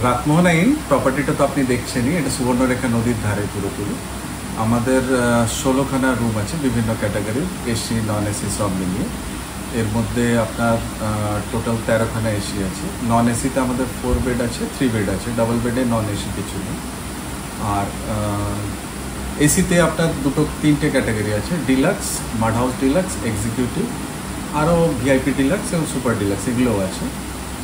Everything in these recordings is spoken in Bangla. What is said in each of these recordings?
রাতমোহনা ইন প্রপার্টিটা তো আপনি দেখছেনই, এটা সুবর্ণরেখা নদীর ধারে পুরোপুরি। আমাদের 16খানা রুম আছে বিভিন্ন ক্যাটাগরির, এসি নন এসি সব মিলিয়ে। এর মধ্যে আপনার টোটাল 13খানা এসি আছে। নন এসিতে আমাদের 4 বেড আছে, 3 বেড আছে, ডাবল বেডে নন এসি কিছু নেই। আর এসিতে আপনার 3টে ক্যাটাগরি আছে, ডিলাক্স, মাড হাউস ডিলাক্স, এক্সিকিউটিভ, আরও ভিআইপি ডিলাক্স এবং সুপার ডিলাক্স এগুলোও আছে।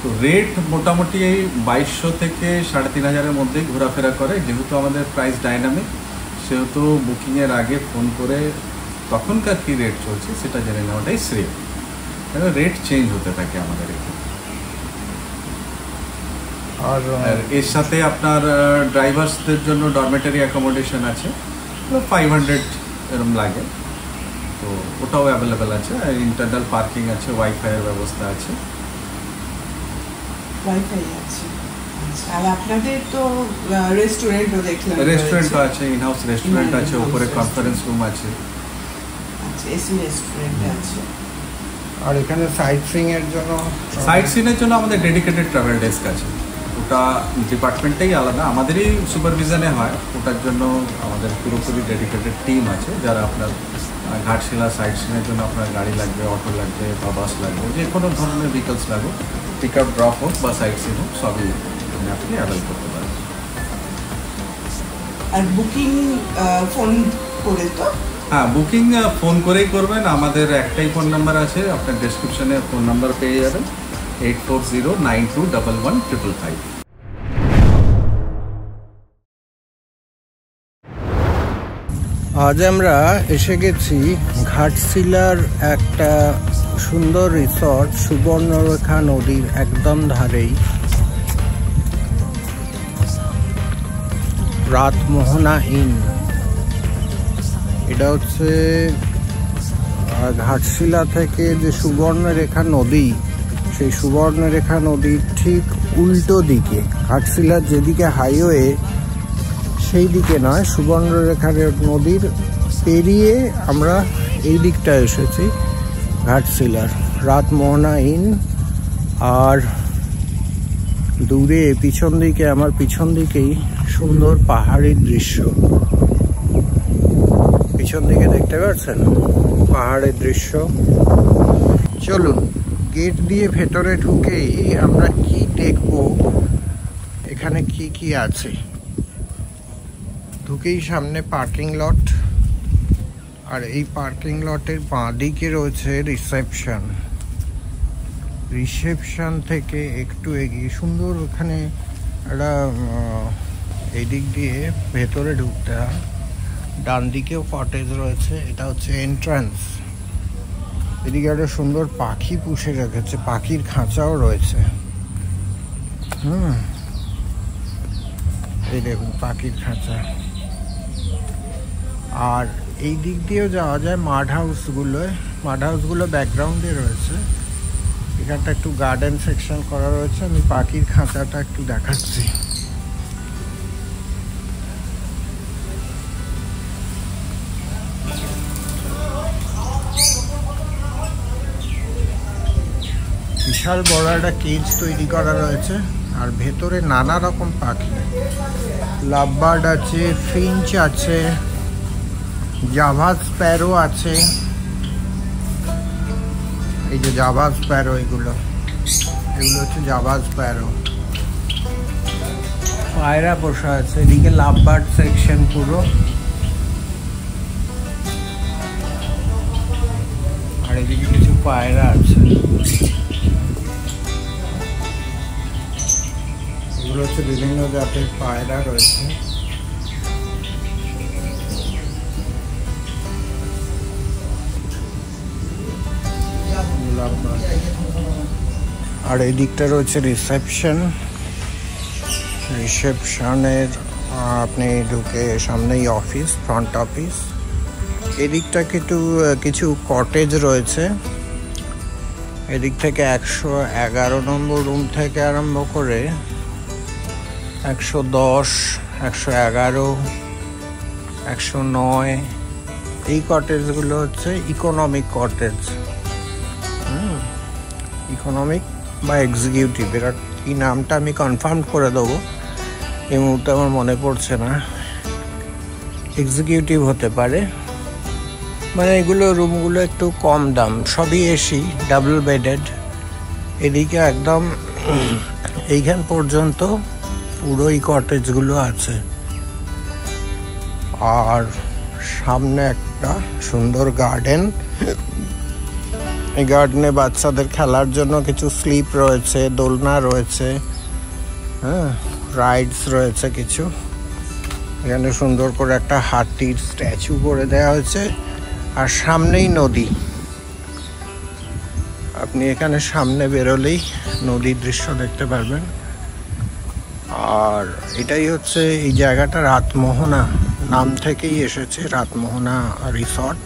তো রেট মোটামুটি এই 2200 থেকে 3500-এর মধ্যেই ঘোরাফেরা করে। যেহেতু আমাদের প্রাইস ডাইনামিক, সেহেতু বুকিংয়ের আগে ফোন করে তখনকার কী রেট চলছে সেটা জেনে নেওয়াটাই শ্রেয়। কেন রেট চেঞ্জ হতে থাকে আমাদের এখানে। আর এর সাথে আপনার ড্রাইভার্সদের জন্য ডরমেটারি অ্যাকোমোডেশন আছে, 500 এরম লাগে, তো ওটাও অ্যাভেলেবেল আছে। আর ইন্টারনাল পার্কিং আছে, ওয়াইফাইয়ের ব্যবস্থা আছে। আর আপনাদের তো রেস্টুরেন্টও দেখলাম, রেস্টুরেন্টও আছে, ইন হাউস রেস্টুরেন্ট আছে, উপরে কনফারেন্স রুম আছে, আচ্ছা এসি রেস্টুরেন্ট আছে। আর এখানে সাইট সিইং এর জন্য আমাদের ডেডিকেটেড ট্রাভেল ডেস্ক আছে। ওটা ডিপার্টমেন্টেই আলাদা, আমাদেরই সুপারভিশনে হয়। ওটার জন্য আমাদের পুরোপুরি ডেডিকেটেড টিম আছে, যারা আপনার ঘাটশিলা সাইট সিইংয়ের জন্য আপনার গাড়ি লাগবে, অটো লাগবে বা বাস লাগবে, যে কোনো ধরনের ভেহিকলস লাগবে, পিক আপ ড্রপ হোক বা সাইট সিইং হোক, সবই আপনি অ্যাভেল করতে পারেন। আর বুকিং ফোন করে তো? হ্যাঁ, বুকিং ফোন করেই করবেন। আমাদের একটাই ফোন নাম্বার আছে, আপনার ডেসক্রিপশনে ফোন নাম্বার পেয়ে যাবেন, 8409211555। আজ আমরা এসে গেছি ঘাটশিলার একটা সুন্দর রিসর্ট, সুবর্ণরেখা নদীর একদম ধারেই, রাতমোহনা ইন। এটা হচ্ছে ঘাটশিলা থেকে যে সুবর্ণরেখা নদী, সেই সুবর্ণরেখা নদীর ঠিক উল্টো দিকে। ঘাটশিলার যেদিকে হাইওয়ে সেই দিকে নয়, সুবর্ণরেখা নদীর পেরিয়ে আমরা এই দিকটা এসেছি ঘাটশিলার, রাতমোহনা ইন। আর দূরে পিছন দিকে, আমার পিছন দিকেই সুন্দর পাহাড়ি দৃশ্য, পিছন দিকে দেখতে পাচ্ছেন পাহাড়ের দৃশ্য। চলুন গেট দিয়ে ভেতরে ঢুকেই আমরা কি দেখব, এখানে কি কি আছে। ঢুকেই সামনে পার্কিং লট, আর এই পার্কিং লটের বাঁ দিকে রয়েছে রিসেপশন। রিসেপশন থেকে একটু এগিয়ে সুন্দর ওখানে একটা এই দিক দিয়ে ভেতরে ঢুকতে হয়। ডান দিকেও কটেজ রয়েছে, এটা হচ্ছে এন্ট্রান্স। এদিকে একটা সুন্দর পাখি পুষে রেখেছে, পাখির খাঁচাও রয়েছে। এই দেখুন পাখির খাঁচা। আর এই দিক দিয়েও যাওয়া যায় মাড হাউসগুলোয়। মাড হাউসগুলো ব্যাকগ্রাউন্ডে রয়েছে। এখানটা একটু গার্ডেন সেকশন করা রয়েছে। আমি পাখির খাঁচাটা একটু দেখাচ্ছি। বিশাল বড় একটা কেজ তৈরি করা রয়েছে, আর ভেতরে নানা রকম পাখি, লাভবার্ড আছে, ফিঞ্চ আছে, জাভা স্প্যারো আছে। এই যে জাভা স্প্যারো, এগুলো হচ্ছে জাভা স্প্যারো। পায়রা বসা আছে, এদিকে লাভবার্ড সেকশন পুরো। আর এদিকে কিছু পায়রা আছে। এগুলো হচ্ছে বিভিন্ন জাতের পায়রা রয়েছে। আর এই দিকটা রয়েছে রিসেপশনের আপনি ঢুকে সামনেই অফিস, ফ্রন্ট অফিস। এদিকটা কিছু কটেজ রয়েছে। এদিক থেকে 111 নম্বর রুম থেকে আরম্ভ করে 110, 111, 109 এই কটেজগুলো হচ্ছে ইকোনমিক কটেজ। ইকোনমিক বা এক্সিকিউটিভ, এরা কি নামটা আমি কনফার্ম করে দেবো, এই মুহূর্তে আমার মনে পড়ছে না। এক্সিকিউটিভ হতে পারে, মানে এগুলো রুমগুলো একটু কম দাম, সবই এসি, ডাবল বেডেড। এদিকে একদম এইখান পর্যন্ত পুরো এই কটেজগুলো আছে। আর সামনে একটা সুন্দর গার্ডেন। এই গার্ডেনে বাচ্চাদের খেলার জন্য কিছু স্লিপ রয়েছে, দোলনা রয়েছে, রাইডস রয়েছে কিছু। এখানে সুন্দর করে একটা হাতির স্ট্যাচু করে দেওয়া হয়েছে। আর সামনেই নদী, আপনি এখানে সামনে বেরোলেই নদীর দৃশ্য দেখতে পারবেন। আর এটাই হচ্ছে এই জায়গাটা রাতমোহনা নাম থেকেই এসেছে, রাতমোহনা রিসর্ট।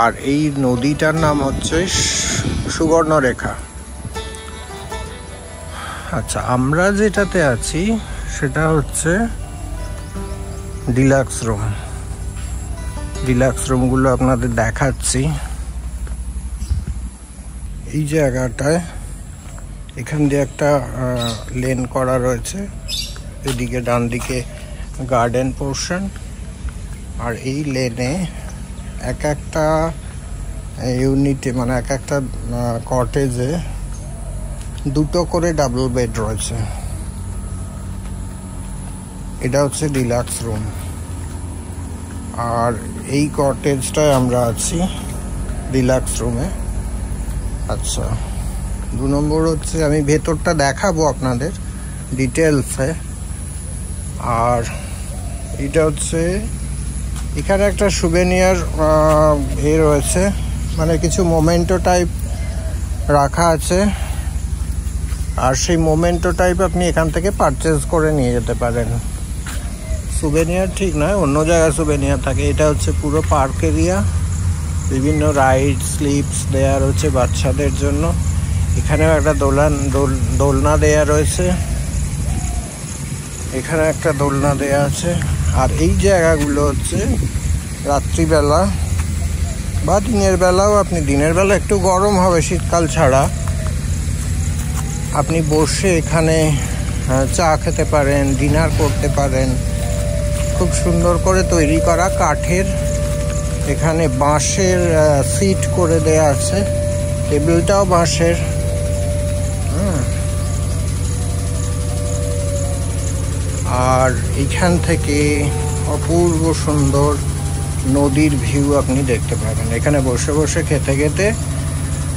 আর এই নদীটার নাম হচ্ছে সুবর্ণরেখা। আচ্ছা, আমরা যেটাতে আছি সেটা হচ্ছে ডিলাক্স রুম। ডিলাক্স রুমগুলো আপনাদের দেখাচ্ছি। এই জায়গাটায় এখান দিয়ে একটা লেন করা রয়েছে, এদিকে ডান দিকে গার্ডেন পোর্শন। আর এই লেনে এক একটা ইউনিটে, মানে এক একটা কটেজে 2টো করে ডাবল বেড রয়েছে। এটা হচ্ছে ডিলাক্স রুম। আর এই কটেজটায় আমরা আছি, ডিলাক্স রুমে। আচ্ছা, 2 নম্বর হচ্ছে, আমি ভেতরটা দেখাবো আপনাদের ডিটেলসে। আর এটা হচ্ছে, এখানে একটা সুভেনিয়ার রয়েছে, মানে কিছু মোমেন্টো টাইপ রাখা আছে। আর সেই মোমেন্টো টাইপ আপনি এখান থেকে পারচেজ করে নিয়ে যেতে পারেন। সুভেনিয়ার ঠিক নয়, অন্য জায়গায় সুভেনিয়ার থাকে। এটা হচ্ছে পুরো পার্ক এরিয়া, বিভিন্ন রাইড স্লিপস দেয়া রয়েছে বাচ্চাদের জন্য। এখানেও একটা দোলনা দেয়া রয়েছে, এখানে একটা দোলনা দেয়া আছে। আর এই জায়গাগুলো হচ্ছে রাত্রিবেলা বা দিনের বেলাও, আপনি দিনের বেলা একটু গরম হবে শীতকাল ছাড়া, আপনি বসে এখানে চা খেতে পারেন, ডিনার করতে পারেন। খুব সুন্দর করে তৈরি করা কাঠের, এখানে বাঁশের সিট করে দেয়া আছে, টেবিলটাও বাঁশের। আর এখান থেকে অপূর্ব সুন্দর নদীর ভিউ আপনি দেখতে পাবেন। এখানে বসে বসে খেতে খেতে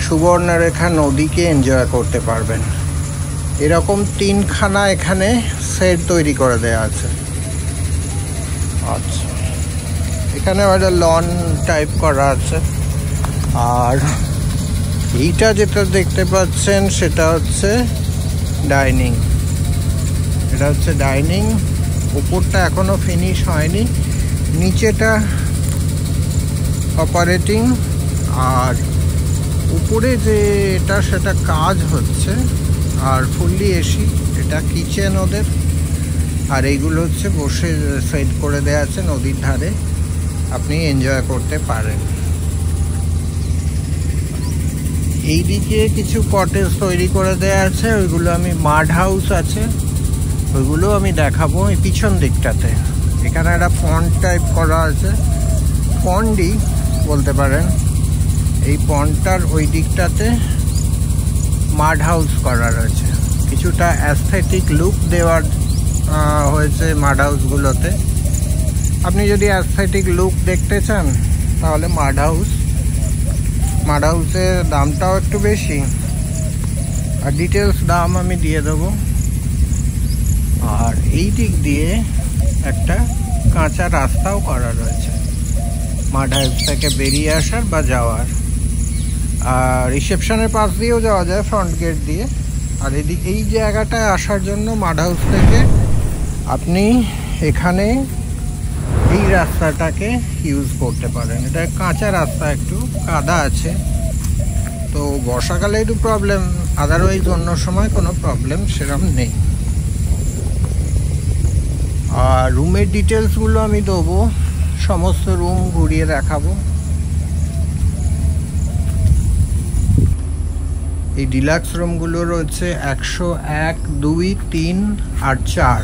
সুবর্ণরেখা নদীকে এনজয় করতে পারবেন। এরকম 3খানা এখানে সেট তৈরি করে দেয়া আছে। আচ্ছা, এখানে একটা লন টাইপ করা আছে, আর এইটা যেটা দেখতে পাচ্ছেন সেটা হচ্ছে ডাইনিং। এটা হচ্ছে ডাইনিং, উপরটা এখনো ফিনিশ হয়নি, নিচেটা অপারেটিং, আর উপরে যে এটা সেটা কাজ হচ্ছে, আর ফুললি এসি। এটা কিচেন ওদের, আর এইগুলো হচ্ছে বসে সেট করে দেওয়া আছে নদীর ধারে, আপনি এনজয় করতে পারেন। এইদিকে কিছু কটেজ তৈরি করে দেওয়া আছে, ওইগুলো আমি মাড হাউস আছে ওইগুলো আমি দেখাবো এই পিছন দিকটাতে। এখানে একটা পন্ড টাইপ করা আছে, পন্ডই বলতে পারেন। এই পন্ডটার ওই দিকটাতে মাড হাউস করা রয়েছে, কিছুটা অ্যাস্থেটিক লুক দেওয়ার হয়েছে মাড হাউসগুলোতে। আপনি যদি অ্যাস্থেটিক লুক দেখতে চান তাহলে মাড হাউসের দামটাও একটু বেশি, আর ডিটেলস দাম আমি দিয়ে দেবো। আর এই দিক দিয়ে একটা কাঁচা রাস্তাও করা রয়েছে মাড হাউস থেকে বেরিয়ে আসার বা যাওয়ার, আর রিসেপশনের পাশ দিয়েও যাওয়া যায় ফ্রন্ট গেট দিয়ে। আর এদিকে এই জায়গাটায় আসার জন্য মাড হাউস থেকে আপনি এখানে এই রাস্তাটাকে ইউজ করতে পারেন। এটা কাঁচা রাস্তা, একটু কাদা আছে, তো বর্ষাকালে একটু প্রবলেম, আদারওয়াইজ অন্য সময় কোনো প্রবলেম সেরকম নেই। আর রুমের ডিটেলসগুলো আমি দেবো, সমস্ত রুম ঘুরিয়ে দেখাবো। এই ডিলাক্স রুমগুলো রয়েছে 101, 2, 3 আর 4,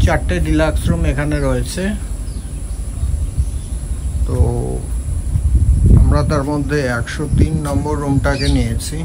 4টে ডিলাক্স রুম এখানে রয়েছে। তো আমরা তার মধ্যে 103 নম্বর রুমটাকে নিয়েছি।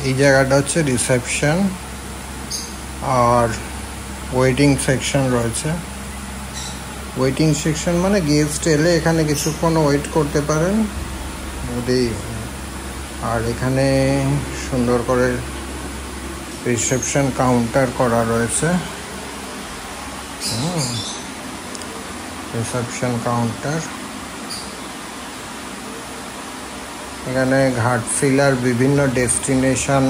এই জায়গাটা হচ্ছে রিসেপশন, আর ওয়েটিং সেকশন রয়েছে। ওয়েটিং সেকশন মানে গেস্ট এলে এখানে কিছুক্ষণ ওয়েট করতে পারেন যদি। আর এখানে সুন্দর করে রিসেপশন কাউন্টার করা রয়েছে, রিসেপশন কাউন্টার। এখানে ঘাটশিলার বিভিন্ন ডেস্টিনেশন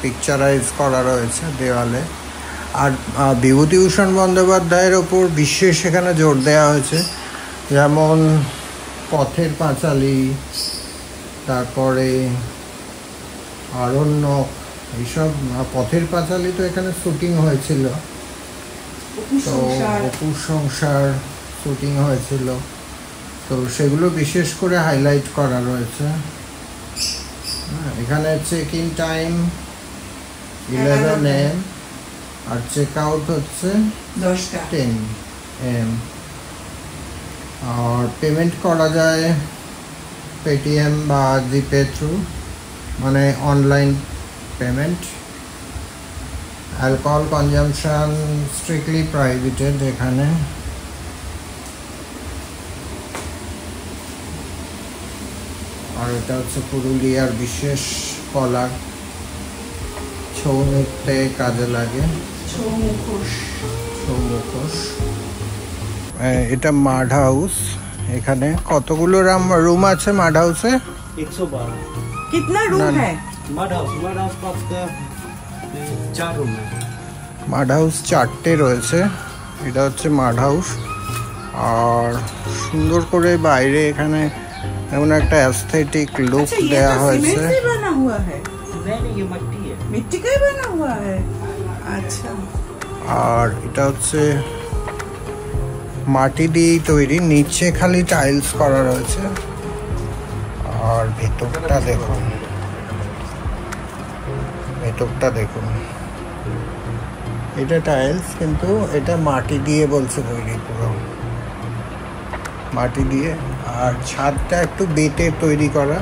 পিকচারাইজ করা রয়েছে দেওয়ালে। আর বিভূতিভূষণ বন্দ্যোপাধ্যায়ের ওপর বিশেষ এখানে জোর দেওয়া হয়েছে, যেমন পথের পাঁচালী, তারপরে আরণ্যক, এইসব। পথের পাঁচালী তো এখানে শুটিং হয়েছিল, তো অপুর সংসার শুটিং হয়েছিল, তো সেগুলো বিশেষ করে হাইলাইট করা রয়েছে। এখানে চেক ইন টাইম 11 AM, আর চেক আউট হচ্ছে 10 AM। আর পেমেন্ট করা যায় পেটিএম বা জিপে থ্রু, মানে online payment. Alcohol consumption strictly prohibited এখানে। আর এটা হচ্ছে পুরুলিয়ার বিশেষ কলা, ছৌ নৃত্যে কাজে লাগে, ছৌ মুখোশ। এটা মাড হাউস। এখানে কতগুলো রুম আছে মাড হাউসে? 112। कितना रूम है? माड हाउस आपका 4 रूम है। মাড হাউস 4টে রয়েছে। এটা হচ্ছে মাড হাউস। আর সুন্দর করে বাইরে এখানে এমন একটা অ্যাস্থেটিক লুক দেয়া হয়েছে। सीमेंट से बना हुआ है? नहीं, ये मिट्टी है। मिट्टी का ही बना हुआ है? अच्छा। আর এটা হচ্ছে মাটি দিয়ে তৈরি, নিচে খালি টাইলস করা রয়েছে। আর ভেতরটা দেখুন, ভেতরটা দেখুন। এটা টাইলস, কিন্তু এটা মাটি দিয়ে বলছে তৈরি, পুরো মাটি দিয়ে। আর ছাদটা একটু বেটে তৈরি করা।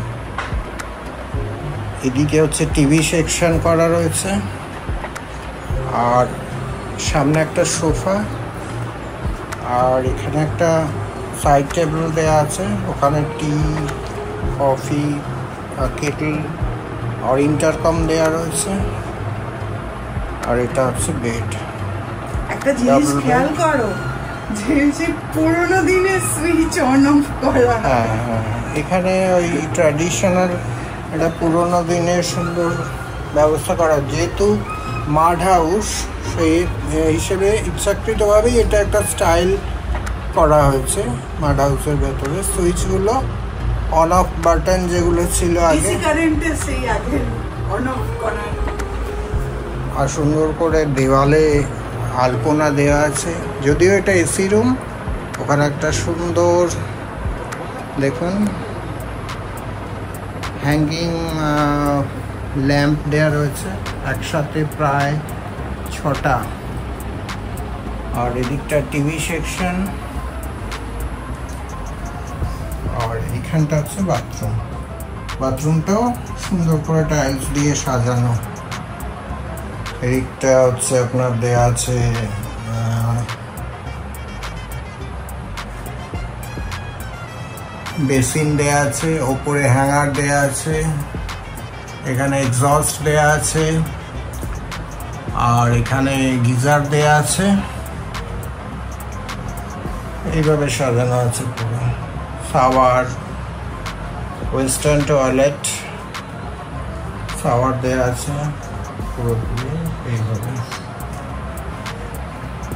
এদিকে হচ্ছে টিভি সেকশন করা রয়েছে, আর সামনে একটা সোফা, আর এখানে একটা সাইড টেবিল দেওয়া আছে, ওখানে টি, কফি, কেটল আর ইন্টারকম দেওয়া রয়েছে। আর এটা হচ্ছে বেড। একটা জিনিস খেয়াল করো, যে পুরোনো দিনের সুইচ অন অফ করা। হ্যাঁ হ্যাঁ, এখানে ওই ট্র্যাডিশনাল একটা পুরোনো দিনের সুন্দর ব্যবস্থা করা। যেহেতু মাড হাউস, সেই হিসেবে ইচ্ছাকৃতভাবেই এটা একটা স্টাইল করা হয়েছে মাড হাউসের ভেতরে। সুইচগুলো অন অফ বাটন যেগুলো ছিল আগে, কারেন্টে সেই আগে অন অফ করা। আর সুন্দর করে দেওয়ালে আলপনা দেওয়া আছে। যদিও এটা এসি রুম, ওখানে একটা সুন্দর দেখুন হ্যাঙ্গিং ল্যাম্প দেওয়া রয়েছে, একসাথে প্রায় 6টা। আর এদিকটা টিভি সেকশন, আর এখানটা হচ্ছে বাথরুম। বাথরুমটাও সুন্দর করে টাইলস দিয়ে সাজানো। এদিকটা হচ্ছে আপনার দেয়া আছে বেসিন দেয়া আছে, ওপরে হ্যাঙ্গার দেয়া আছে, এখানে এক্সস্ট দেয়া আছে, আর এখানে গিজার দেয়া আছে। এইভাবে সাজানো আছে পুরো। শাওয়ার, ওয়েস্টার্ন টয়লেট, শাওয়ার দেয়া আছে পুরোপুরি এইভাবে।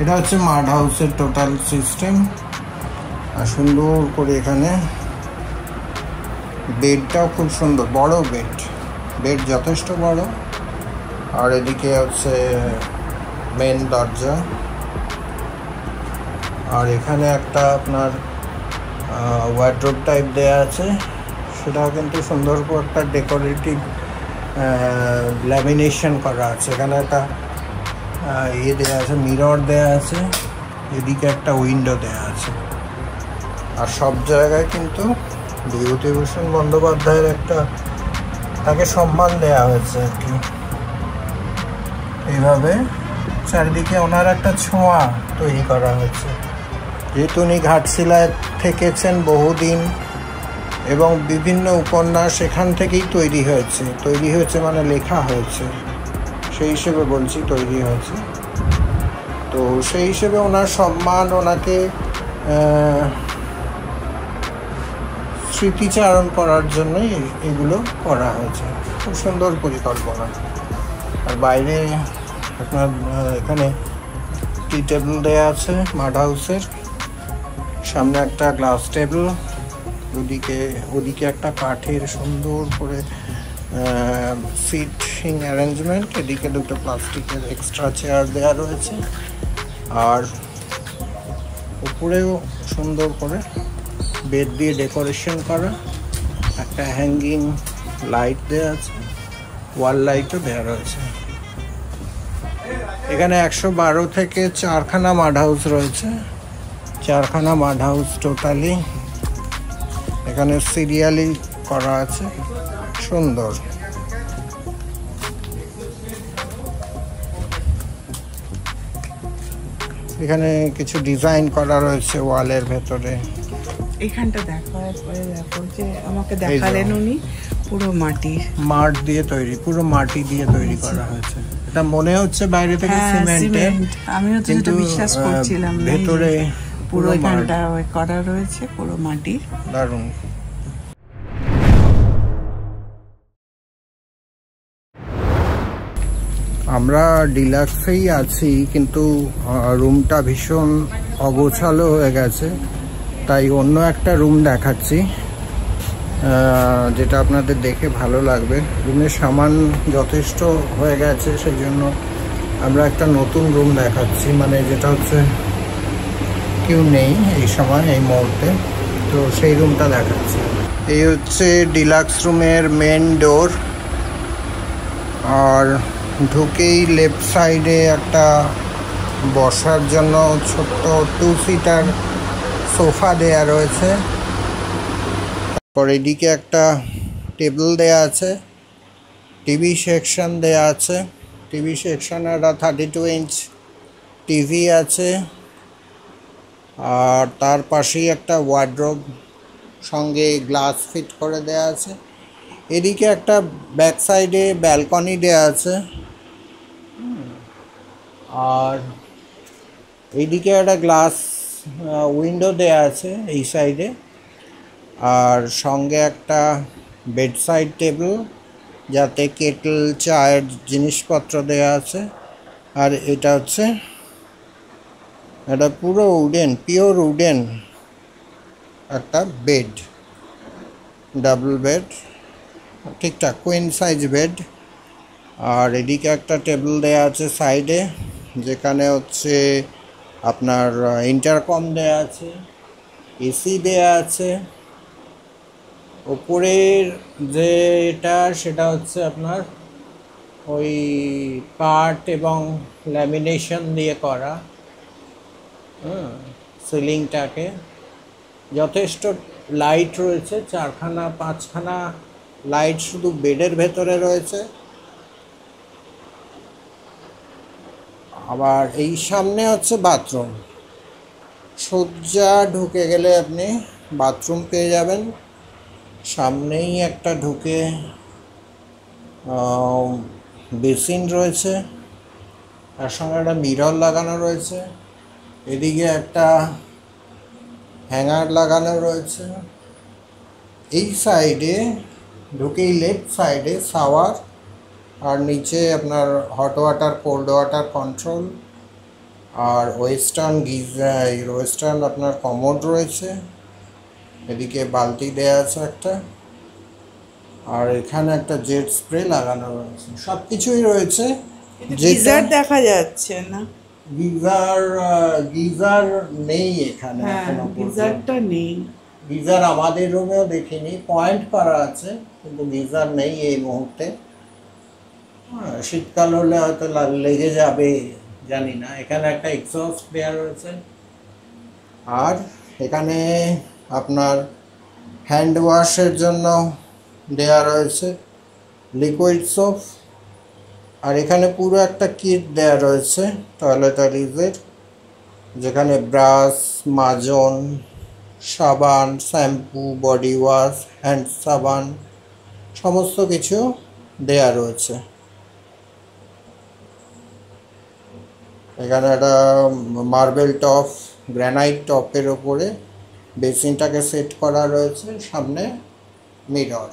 এটা হচ্ছে মাড হাউসের টোটাল সিস্টেম। আর সুন্দর করে এখানে বেডটাও খুব সুন্দর, বড় বেড যথেষ্ট বড়। আর এদিকে হচ্ছে মেন দরজা, আর এখানে একটা আপনার ওয়ার্ড্রোব টাইপ দেয়া আছে, সেটাও কিন্তু সুন্দর করে একটা ডেকোরেটিভ ল্যামিনেশন করা আছে। এখানে একটা ইয়ে দেওয়া আছে, মিরর দেয়া আছে, এদিকে একটা উইন্ডো দেয়া আছে। আর সব জায়গায় কিন্তু বিভূতিভূষণ বন্দ্যোপাধ্যায়ের একটা তাকে সম্মান দেয়া হয়েছে আর কি। এইভাবে চারিদিকে ওনার একটা ছোঁয়া তৈরি করা হয়েছে। যেহেতু উনি ঘাটশিলায় থেকেছেন বহুদিন, এবং বিভিন্ন উপন্যাস এখান থেকেই তৈরি হয়েছে মানে লেখা হয়েছে, সেই হিসেবে বলছি তৈরি হয়েছে। তো সেই হিসেবে ওনার সম্মান, ওনাকে স্মৃতিচারণ করার জন্যই এগুলো করা হয়েছে। খুব সুন্দর পরিকল্পনা। আর বাইরে আপনার এখানে টি টেবিল দেওয়া আছে মাড হাউসের, সামনে একটা গ্লাস টেবিল, ওদিকে একটা কাঠের সুন্দর করে সিটিং অ্যারেঞ্জমেন্ট, এদিকে দুটো প্লাস্টিকের এক্সট্রা চেয়ার দেওয়া রয়েছে। আর উপরেও সুন্দর করে বেড দিয়ে ডেকোরেশন করা, একটা হ্যাঙ্গিং লাইট দেওয়া আছে, ওয়াল লাইটও দেওয়া রয়েছে। এখানে 112 থেকে 4খানা মাড হাউস রয়েছে, 4খানা মাড হাউস টোটালি। এখানে সিরিয়ালি করা আছে, সুন্দর। এখানে কিছু ডিজাইন করা রয়েছে ওয়ালের ভেতরে। এখানটা দেখো, একবারে দেখো, যে আমাকে দেখালেন উনি, পুরো মাটি দিয়ে তৈরি, পুরো মাটি দিয়ে তৈরি করা হয়েছে। এটা মনে হচ্ছে বাইরে থেকে সিমেন্টের, আমিও তো বিশ্বাস করছিলাম, ভেতরে পুরো এখানটা করা রয়েছে পুরো মাটি। দারুণ। আমরা ডিলাক্সেই আছি, কিন্তু রুমটা ভীষণ অগোছালো হয়ে গেছে, তাই অন্য একটা রুম দেখাচ্ছি, যেটা আপনাদের দেখে ভালো লাগবে। রুমের সামান যথেষ্ট হয়ে গেছে, সেই জন্য আমরা একটা নতুন রুম দেখাচ্ছি, মানে যেটা হচ্ছে কেউ নেই এই সময়, এই মুহূর্তে। তো সেই রুমটা দেখাচ্ছি। এই হচ্ছে ডিলাক্স রুমের মেন ডোর, আর ঢুকেই লেফট সাইডে একটা বসার জন্য ছোট্ট 2 সিটার সোফা দেয়া রয়েছে। তারপর এদিকে একটা টেবিল দেয়া আছে, টিভি সেকশন দেয়া আছে। টিভি সেকশনে একটা 32 ইঞ্চ টিভি আছে, আর তার পাশেই একটা ওয়ার্ড্রোব সঙ্গে গ্লাস ফিট করে দেয়া আছে। এদিকে একটা ব্যাক সাইডে ব্যালকনি দেয়া আছে, আর এইদিকে একটা গ্লাস উইন্ডো দেয়া আছে এই সাইডে, আর সঙ্গে একটা বেড সাইড টেবিল যাতে কেটল চায়ের জিনিসপত্র দেয়া আছে। আর এটা হচ্ছে এটা পুরো উডেন, পিওর উডেন একটা বেড, ডাবল বেড, ঠিকঠাক কুইন সাইজ বেড। আর এদিকে একটা টেবিল দেয়া আছে সাইডে, যেখানে হচ্ছে আপনার ইন্টারকম দেয়া আছে, এসি দেয়া আছে। ওপরের যে সেটা হচ্ছে আপনার ওই কাঠ এবং ল্যামিনেশন দিয়ে করা। সিলিংটাকে যথেষ্ট লাইট রয়েছে, 4-5খানা লাইট শুধু বেডের ভেতরে রয়েছে। আবার এই সামনে হচ্ছে বাথরুম, সোজা ঢুকে গেলে আপনি বাথরুম পেয়ে যাবেন। সামনেই একটা ঢুকে বেসিন রয়েছে, তার সঙ্গে একটা মিরর লাগানো রয়েছে। এদিকে একটা হ্যাঙ্গার লাগানো রয়েছে। এই সাইডে ঢুকেই লেফট সাইডে শাওয়ার, আর নিচে আপনার hot water cold water control, আর ওয়েস্টার্ন আপনার কমোড রয়েছে। এদিকে বালতি দেয়া আছে একটা, আর এখানে একটা জেট স্প্রে লাগানো রয়েছে। সব কিছুই রয়েছে। গিজার দেখা যাচ্ছে না, গিজার নেই এখানে, গিজারটা নেই। গিজার আমাদের রুমেও দেখিনি, পয়েন্ট করা আছে কিন্তু গিজার নেই এই মুহূর্তে। শীতকাল হলে হয়তো লেগে যাবে, জানি না। এখানে একটা এক্সস্ট দেয়া রয়েছে, আর এখানে আপনার হ্যান্ড ওয়াশের জন্য দেয়া রয়েছে লিকুইড সোপ। আর এখানে পুরো একটা কিট দেয়া রয়েছে টয়লেটারিজের, যেখানে ব্রাশ, মাজন, সাবান, শ্যাম্পু, বডি ওয়াশ, হ্যান্ড সাবান সমস্ত কিছু দেয়া রয়েছে। এখানে একটা মার্বেল টপ, গ্রানাইট টপের ওপরে বেসিনটাকে সেট করা রয়েছে, সামনে মিরর।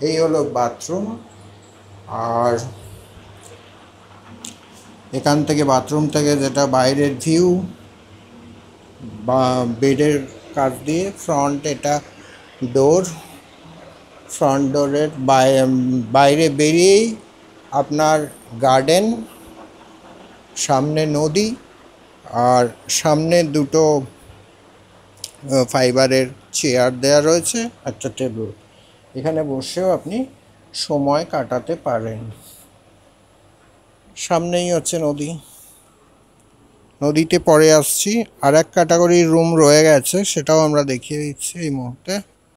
এই হলো বাথরুম। আর এখান থেকে বাথরুম থেকে যেটা বাইরের ভিউ, বা বেডের কাছ দিয়ে ফ্রন্ট, এটা ডোর, ফ্রন্ট ডোরের বাইরে বেরিয়েই আপনার গার্ডেন, সামনে নদী, আর সামনে দুটো ফাইবারের চেয়ার দেয়া রয়েছে, একটা টেবিল। এখানে বসেও আপনি সময় কাটাতে পারেন। সামনেই হচ্ছে নদী, নদীতে পরে আসছি। আর এক ক্যাটাগরির রুম রয়ে গেছে, সেটাও আমরা দেখিয়ে দিচ্ছি এই মুহূর্তে।